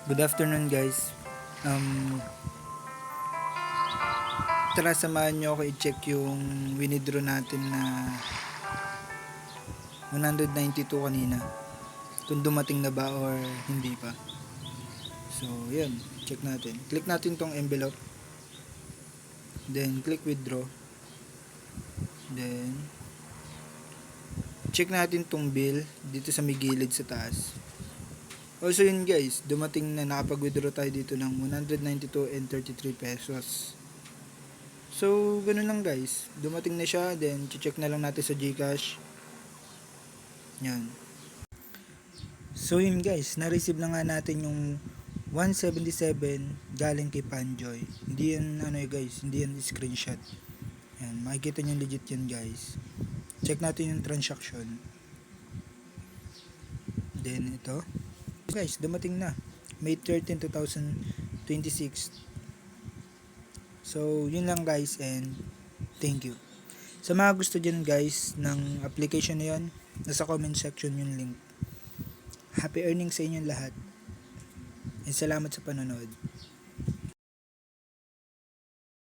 Good afternoon guys. Um, Tara samahan nyo ako i-check yung winidraw natin na 192 kanina. Kung dumating na ba or hindi pa. So, yun. Check natin. Click natin tong envelope. Then, click withdraw. Then, check natin tong bill dito sa may gilid sa taas. Also yun guys, dumating na nakapag-withdraw tayo dito ng 192 and 33 pesos. So, ganun lang guys. Dumating na siya, then check na lang natin sa GCash. Yan. So, yun guys, na-receive na nga natin yung 177 galing kay Panjoy. Hindi yan, guys, hindi yan screenshot. Yan, makikita nyo legit yan guys. Check natin yung transaction. Then, ito. Guys, dumating na. May 13, 2026. So, yun lang guys and thank you. Sa mga gusto dyan guys ng application na yun, nasa comment section yung link. Happy earnings sa inyong lahat. And salamat sa panonood.